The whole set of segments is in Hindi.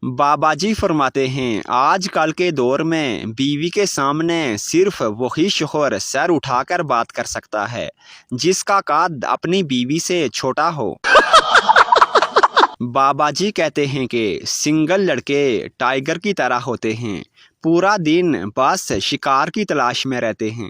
बाबा जी फरमाते हैं, आजकल के दौर में बीवी के सामने सिर्फ वही शोहर सर उठाकर बात कर सकता है जिसका कद अपनी बीवी से छोटा हो। बाबा जी कहते हैं कि सिंगल लड़के टाइगर की तरह होते हैं, पूरा दिन बस शिकार की तलाश में रहते हैं।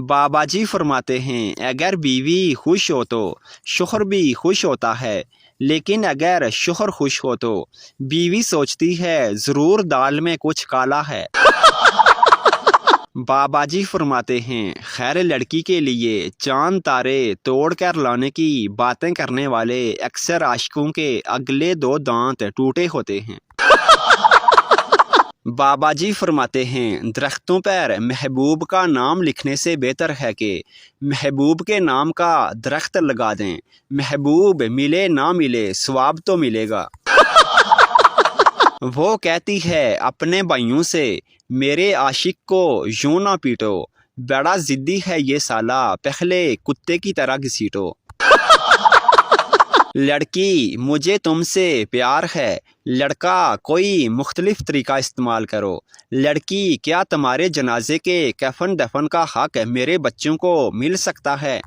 बाबा जी फरमाते हैं, अगर बीवी खुश हो तो शोहर भी खुश होता है, लेकिन अगर शोहर खुश हो तो बीवी सोचती है ज़रूर दाल में कुछ काला है। बाबा जी फरमाते हैं, खैर लड़की के लिए चांद तारे तोड़ कर लाने की बातें करने वाले अक्सर आशिकों के अगले दो दांत टूटे होते हैं। बाबा जी फरमाते हैं, दरख्तों पर महबूब का नाम लिखने से बेहतर है कि महबूब के नाम का दरख्त लगा दें। महबूब मिले ना मिले सवाब तो मिलेगा। वो कहती है अपने भाइयों से, मेरे आशिक को यूं ना पीटो, बड़ा जिद्दी है ये साला, पहले कुत्ते की तरह घसीटो। लड़की, मुझे तुमसे प्यार है, लड़का, कोई मुख्तलिफ तरीका इस्तेमाल करो। लड़की, क्या तुम्हारे जनाजे के कफन दफन का हक मेरे बच्चों को मिल सकता है?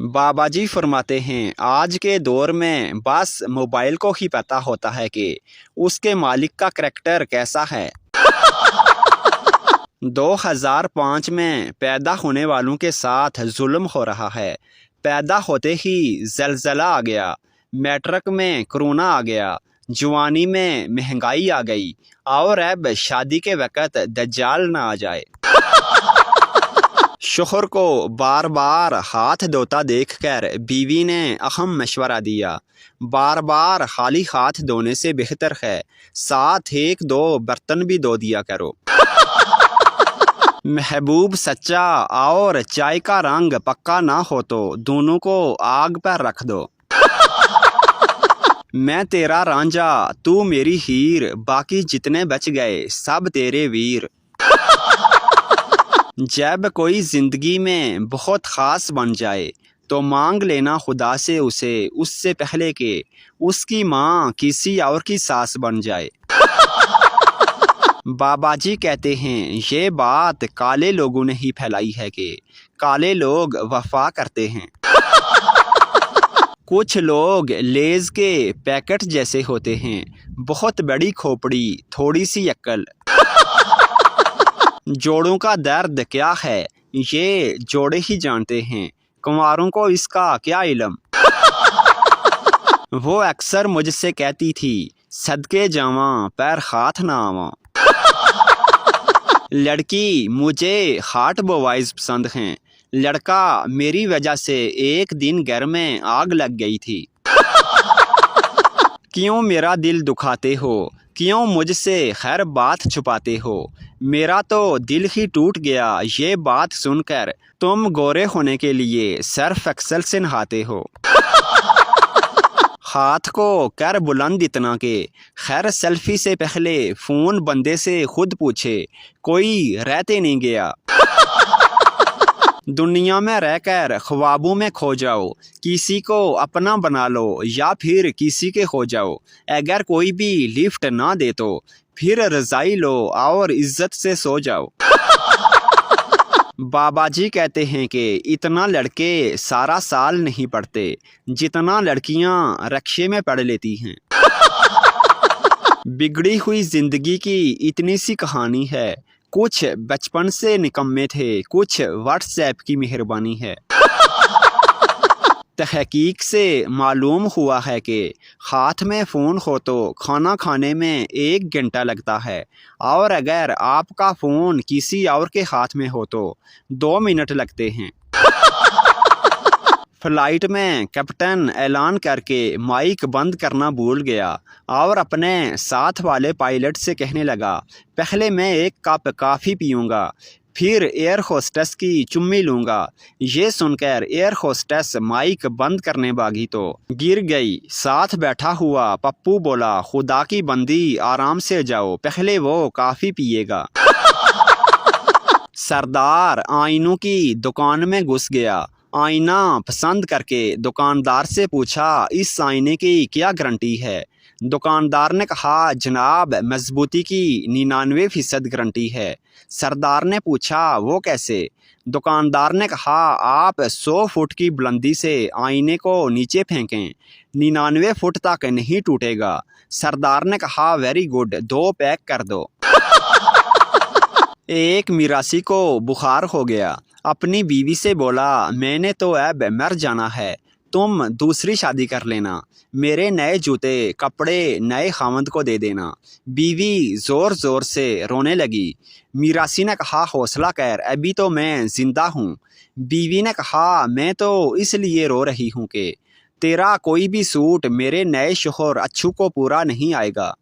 बाबा जी फरमाते हैं, आज के दौर में बस मोबाइल को ही पता होता है कि उसके मालिक का करैक्टर कैसा है। 2005 में पैदा होने वालों के साथ जुल्म हो रहा है। पैदा होते ही जलजला आ गया, मैट्रिक में कोरोना आ गया, जवानी में महंगाई आ गई, और अब शादी के वक़्त दज्जाल ना आ जाए। शोहर को बार बार हाथ धोता देखकर बीवी ने अहम मशवरा दिया, बार बार खाली हाथ धोने से बेहतर है साथ एक दो बर्तन भी धो दिया करो। महबूब सच्चा और चाय का रंग पक्का ना हो तो दोनों को आग पर रख दो। मैं तेरा रांझा, तू मेरी हीर, बाकी जितने बच गए सब तेरे वीर। जब कोई जिंदगी में बहुत ख़ास बन जाए तो मांग लेना खुदा से उसे, उससे पहले कि उसकी माँ किसी और की सास बन जाए। बाबा जी कहते हैं, ये बात काले लोगों ने ही फैलाई है कि काले लोग वफा करते हैं। कुछ लोग लेज के पैकेट जैसे होते हैं, बहुत बड़ी खोपड़ी, थोड़ी सी अक्ल। जोड़ों का दर्द क्या है ये जोड़े ही जानते हैं, कुंवारों को इसका क्या इल्म। वो अक्सर मुझसे कहती थी, सदके जावां पैर हाथ ना आवां। लड़की, मुझे हार्ट बॉयज पसंद हैं, लड़का, मेरी वजह से एक दिन घर में आग लग गई थी। क्यों मेरा दिल दुखाते हो, क्यों मुझसे हर बात छुपाते हो, मेरा तो दिल ही टूट गया ये बात सुनकर, तुम गोरे होने के लिए सर्फ एक्सेल से नहाते हो। हाथ को कर बुलंद इतना के खैर सेल्फी से पहले फ़ोन बंदे से खुद पूछे, कोई रहते नहीं गया। दुनिया में रहकर ख्वाबों में खो जाओ, किसी को अपना बना लो या फिर किसी के हो जाओ। अगर कोई भी लिफ्ट ना दे तो फिर रज़ाई लो और इज्जत से सो जाओ। बाबा जी कहते हैं कि इतना लड़के सारा साल नहीं पढ़ते जितना लड़कियां रक्शे में पढ़ लेती हैं। बिगड़ी हुई जिंदगी की इतनी सी कहानी है, कुछ बचपन से निकम्मे थे, कुछ व्हाट्सएप की मेहरबानी है। तहकीक से मालूम हुआ है कि हाथ में फ़ोन हो तो खाना खाने में 1 घंटा लगता है, और अगर आपका फ़ोन किसी और के हाथ में हो तो 2 मिनट लगते हैं। फ्लाइट में कैप्टन ऐलान करके माइक बंद करना भूल गया और अपने साथ वाले पायलट से कहने लगा, पहले मैं 1 कप कॉफ़ी पीऊँगा, फिर एयर होस्टेस की चुम्मी लूँगा। ये सुनकर एयर होस्टेस माइक बंद करने भागी तो गिर गई। साथ बैठा हुआ पप्पू बोला, खुदा की बंदी आराम से जाओ, पहले वो कॉफ़ी पिएगा। सरदार आइनों की दुकान में घुस गया आईना पसंद करके दुकानदार से पूछा, इस आईने की क्या गारंटी है? दुकानदार ने कहा, जनाब मजबूती की 99% गारंटी है। सरदार ने पूछा, वो कैसे? दुकानदार ने कहा, आप 100 फुट की बुलंदी से आईने को नीचे फेंकें, 99 फुट तक नहीं टूटेगा। सरदार ने कहा, वेरी गुड, 2 पैक कर दो। एक मिरासी को बुखार हो गया। अपनी बीवी से बोला, मैंने तो अब मर जाना है, तुम दूसरी शादी कर लेना, मेरे नए जूते कपड़े नए खामद को दे देना। बीवी ज़ोर ज़ोर से रोने लगी। मिरासी ने कहा, हौसला कर, अभी तो मैं ज़िंदा हूँ। बीवी ने कहा, मैं तो इसलिए रो रही हूँ कि तेरा कोई भी सूट मेरे नए शोहर अच्छू को पूरा नहीं आएगा।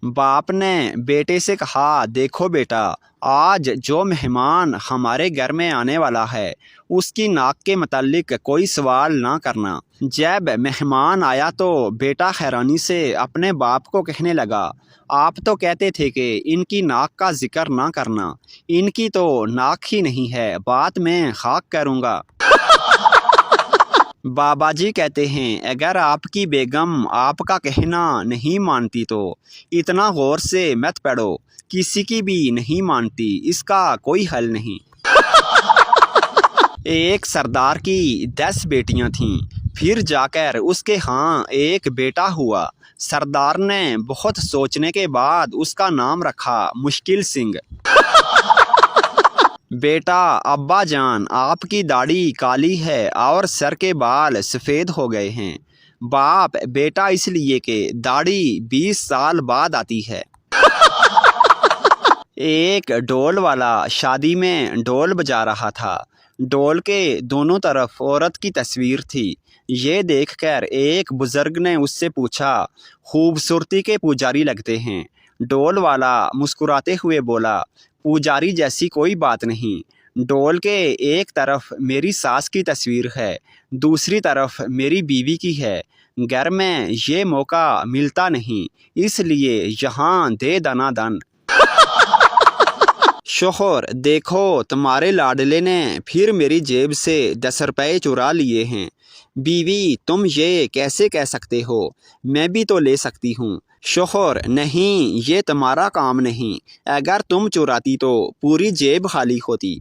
बाप ने बेटे से कहा, देखो बेटा, आज जो मेहमान हमारे घर में आने वाला है उसकी नाक के मतलब कोई सवाल ना करना। जब मेहमान आया तो बेटा हैरानी से अपने बाप को कहने लगा, आप तो कहते थे कि इनकी नाक का जिक्र ना करना, इनकी तो नाक ही नहीं है, बात मैं खाक करूँगा। बाबा जी कहते हैं, अगर आपकी बेगम आपका कहना नहीं मानती तो इतना गौर से मत पढ़ो, किसी की भी नहीं मानती, इसका कोई हल नहीं। एक सरदार की 10 बेटियां थीं, फिर जाकर उसके हाँ एक बेटा हुआ। सरदार ने बहुत सोचने के बाद उसका नाम रखा मुश्किल सिंह। बेटा, अब्बा जान, आपकी दाढ़ी काली है और सर के बाल सफ़ेद हो गए हैं। बाप, बेटा इसलिए कि दाढ़ी 20 साल बाद आती है। एक ढोल वाला शादी में ढोल बजा रहा था। ढोल के दोनों तरफ औरत की तस्वीर थी। ये देखकर एक बुज़ुर्ग ने उससे पूछा, खूबसूरती के पुजारी लगते हैं। ढोल वाला मुस्कुराते हुए बोला, पुजारी जैसी कोई बात नहीं। ढोल के एक तरफ मेरी सास की तस्वीर है, दूसरी तरफ मेरी बीवी की है। घर में ये मौका मिलता नहीं, इसलिए यहाँ दे दना दन। शोहर, देखो तुम्हारे लाडले ने फिर मेरी जेब से 10 रुपये चुरा लिए हैं। बीवी, तुम ये कैसे कह सकते हो, मैं भी तो ले सकती हूँ। शोहर, नहीं, ये तुम्हारा काम नहीं, अगर तुम चुराती तो पूरी जेब खाली होती।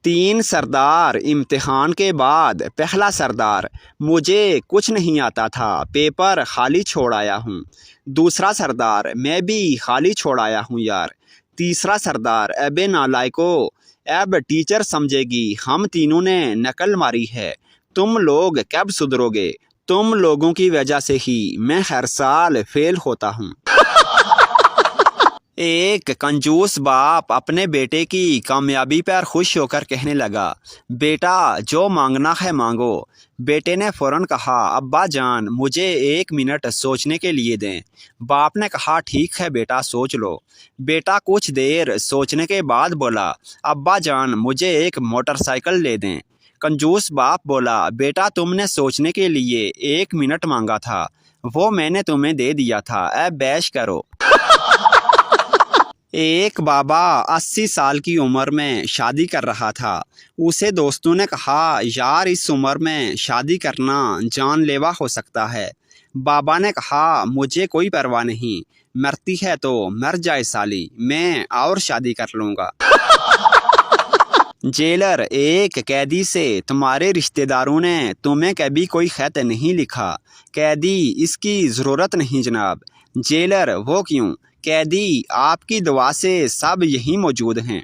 3 सरदार इम्तिहान के बाद। पहला सरदार, मुझे कुछ नहीं आता था, पेपर खाली छोड़ आया हूँ। दूसरा सरदार, मैं भी खाली छोड़ आया हूँ यार। तीसरा सरदार, अबे नालायको, अब टीचर समझेगी हम तीनों ने नकल मारी है, तुम लोग कब सुधरोगे? तुम लोगों की वजह से ही मैं हर साल फेल होता हूँ। एक कंजूस बाप अपने बेटे की कामयाबी पर खुश होकर कहने लगा, बेटा जो मांगना है मांगो। बेटे ने फ़ौरन कहा, अब्बा जान, मुझे 1 मिनट सोचने के लिए दें। बाप ने कहा, ठीक है बेटा, सोच लो। बेटा कुछ देर सोचने के बाद बोला, अब्बा जान, मुझे एक मोटरसाइकिल ले दें। कंजूस बाप बोला, बेटा तुमने सोचने के लिए 1 मिनट मांगा था, वो मैंने तुम्हें दे दिया था, अब ऐश करो। एक बाबा 80 साल की उम्र में शादी कर रहा था। उसे दोस्तों ने कहा, यार इस उम्र में शादी करना जानलेवा हो सकता है। बाबा ने कहा, मुझे कोई परवाह नहीं, मरती है तो मर जाए साली, मैं और शादी कर लूँगा। जेलर एक कैदी से, तुम्हारे रिश्तेदारों ने तुम्हें कभी कोई खत नहीं लिखा। कैदी, इसकी ज़रूरत नहीं जनाब। जेलर, वो क्यों? कैदी, आपकी दुआ से सब यहीं मौजूद हैं।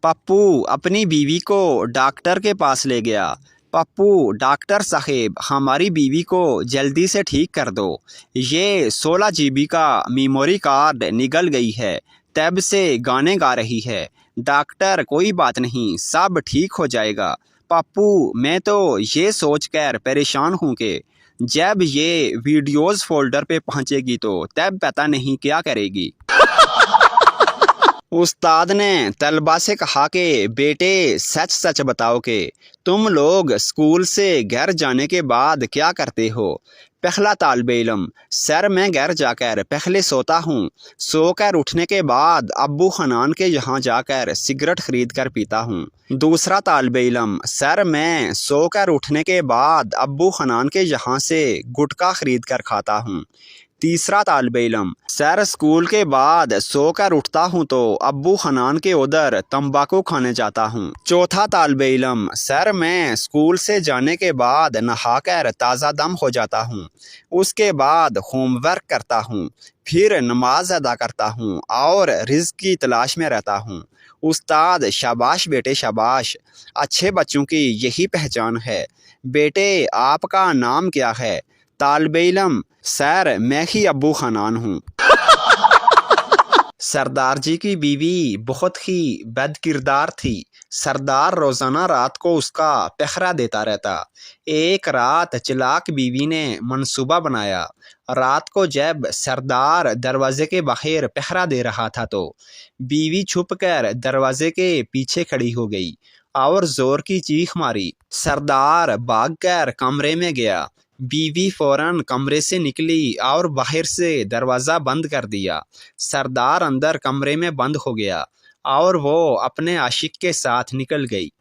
पप्पू अपनी बीवी को डॉक्टर के पास ले गया। पप्पू, डॉक्टर साहेब, हमारी बीवी को जल्दी से ठीक कर दो, ये 16 GB का मेमोरी कार्ड निकल गई है, तब से गाने गा रही है। डॉक्टर, कोई बात नहीं, सब ठीक हो जाएगा। पप्पू, मैं तो ये सोचकर परेशान हूँ कि जब ये वीडियोस फोल्डर पे पहुंचेगी तो तब पता नहीं क्या करेगी। उस्ताद ने तलबा से कहा कि बेटे सच सच बताओ कि तुम लोग स्कूल से घर जाने के बाद क्या करते हो। पहला तालिबे इल्म, सर मैं घर जाकर पहले सोता हूँ, सोकर उठने के बाद अब्बू हनान के यहाँ जाकर सिगरेट खरीद कर पीता हूँ। दूसरा तालिबे इल्म, सर मैं सोकर उठने के बाद अब्बू हनान के यहाँ से गुटखा खरीद कर खाता हूँ। तीसरा तालिबे इल्म, सर स्कूल के बाद सोकर उठता हूँ तो अब्बू हनान के उधर तंबाकू खाने जाता हूँ। चौथा तालिबे इल्म, सर मैं स्कूल से जाने के बाद नहाकर ताज़ा दम हो जाता हूँ, उसके बाद होमवर्क करता हूँ, फिर नमाज अदा करता हूँ और रिज़्क की तलाश में रहता हूँ। उस्ताद, शाबाश बेटे शाबाश, अच्छे बच्चों की यही पहचान है। बेटे आपका नाम क्या है। तालिबे इल्म, सर मैं ही अब्बू हनान हूँ। सरदार जी की बीवी बहुत ही बदकिरदार थी। सरदार रोज़ाना रात को उसका पहरा देता रहता। एक रात चालाक बीवी ने मंसूबा बनाया। रात को जब सरदार दरवाजे के बाहर पहरा दे रहा था तो बीवी छुपकर दरवाजे के पीछे खड़ी हो गई और जोर की चीख मारी। सरदार भागकर कमरे में गया। बीवी फौरन कमरे से निकली और बाहर से दरवाज़ा बंद कर दिया। सरदार अंदर कमरे में बंद हो गया और वो अपने आशिक के साथ निकल गई।